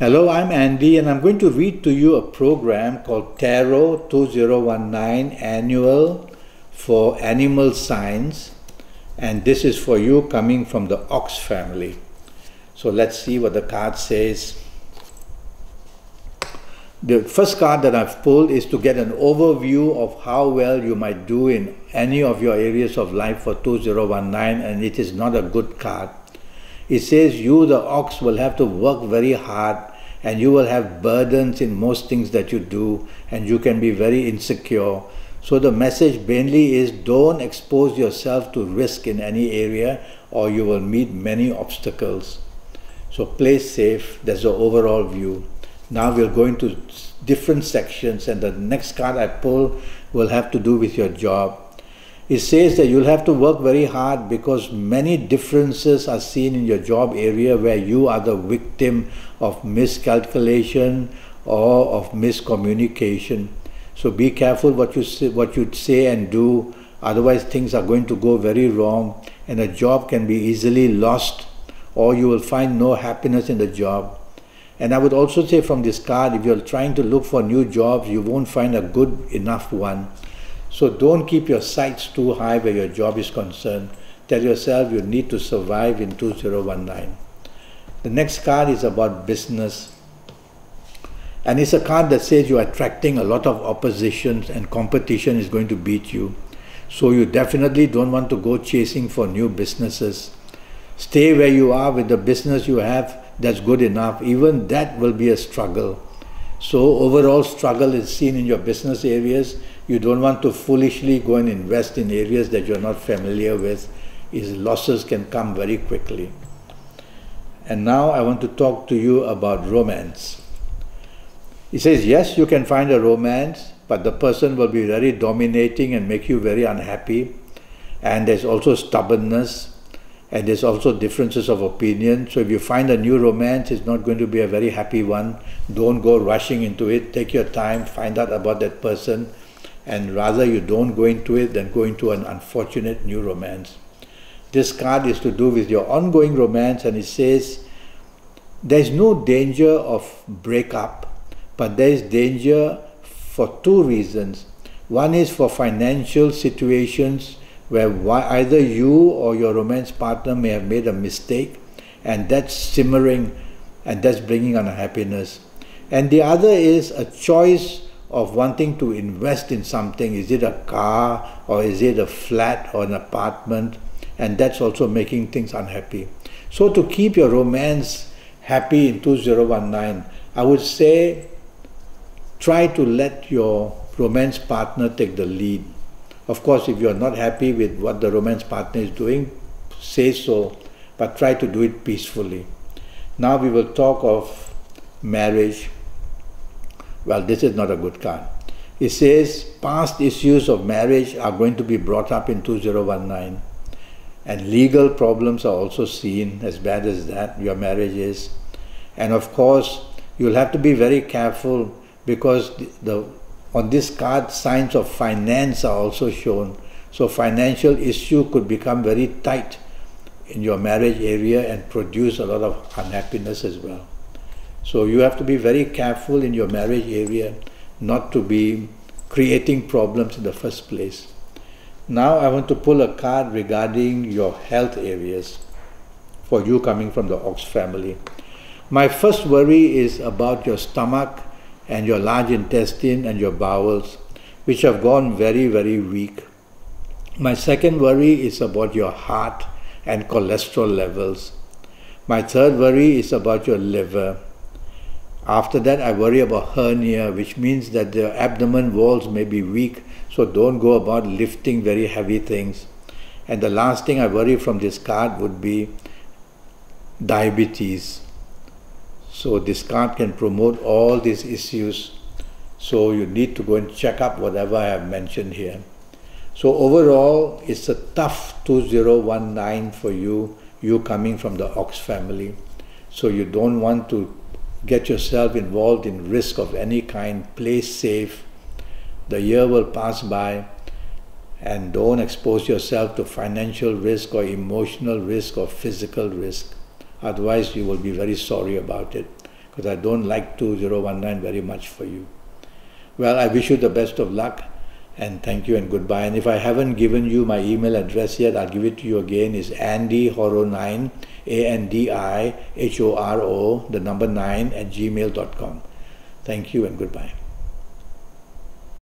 Hello, I'm Andy and I'm going to read to you a program called Tarot 2019 Annual for Animal Signs, and this is for you coming from the Ox family. So let's see what the card says. The first card that I've pulled is to get an overview of how well you might do in any of your areas of life for 2019, and it is not a good card. It says you, the ox, will have to work very hard and you will have burdens in most things that you do and you can be very insecure. So the message mainly is don't expose yourself to risk in any area or you will meet many obstacles. So play safe. That's the overall view. Now we'll go into different sections, and the next card I pull will have to do with your job. It says that you'll have to work very hard because many differences are seen in your job area where you are the victim of miscalculation or of miscommunication. So be careful what you say and do, otherwise things are going to go very wrong and a job can be easily lost or you will find no happiness in the job. And I would also say from this card, if you're trying to look for new jobs, you won't find a good enough one. So don't keep your sights too high where your job is concerned. Tell yourself you need to survive in 2019. The next card is about business. And it's a card that says you're attracting a lot of opposition and competition is going to beat you. So you definitely don't want to go chasing for new businesses. Stay where you are with the business you have. That's good enough. Even that will be a struggle. So overall struggle is seen in your business areas. You don't want to foolishly go and invest in areas that you're not familiar with. Losses can come very quickly. And now I want to talk to you about romance. It says, yes, you can find a romance, but the person will be very dominating and make you very unhappy. And there's also stubbornness. And there's also differences of opinion. So if you find a new romance, it's not going to be a very happy one. Don't go rushing into it. Take your time, find out about that person. And rather you don't go into it than go into an unfortunate new romance. This card is to do with your ongoing romance, and it says there's no danger of breakup, but there is danger for two reasons. One is for financial situations where either you or your romance partner may have made a mistake, and that's simmering and that's bringing unhappiness. And the other is a choice of wanting to invest in something. Is it a car or is it a flat or an apartment? And that's also making things unhappy. So to keep your romance happy in 2019, I would say try to let your romance partner take the lead. Of course, if you're not happy with what the romance partner is doing, say so, but try to do it peacefully. Now we will talk of marriage. Well, this is not a good card. It says past issues of marriage are going to be brought up in 2019. And legal problems are also seen, as bad as that, your marriage is. And of course, you'll have to be very careful because on this card, signs of finance are also shown. So financial issue could become very tight in your marriage area and produce a lot of unhappiness as well. So you have to be very careful in your marriage area not to be creating problems in the first place. Now I want to pull a card regarding your health areas for you coming from the Ox family. My first worry is about your stomach and your large intestine and your bowels, which have gone very, very weak. My second worry is about your heart and cholesterol levels. My third worry is about your liver. After that, I worry about hernia, which means that the abdomen walls may be weak, so don't go about lifting very heavy things. And the last thing I worry from this card would be diabetes. So this card can promote all these issues. So you need to go and check up whatever I have mentioned here. So overall, it's a tough 2019 for you coming from the Ox family. So you don't want to get yourself involved in risk of any kind. Play safe. The year will pass by, and don't expose yourself to financial risk or emotional risk or physical risk. Otherwise, you will be very sorry about it. because I don't like 2019 very much for you. Well, I wish you the best of luck, and thank you and goodbye. And if I haven't given you my email address yet, I'll give it to you again. It's andyhoro9, ANDIHORO, the number 9 @gmail.com. Thank you and goodbye.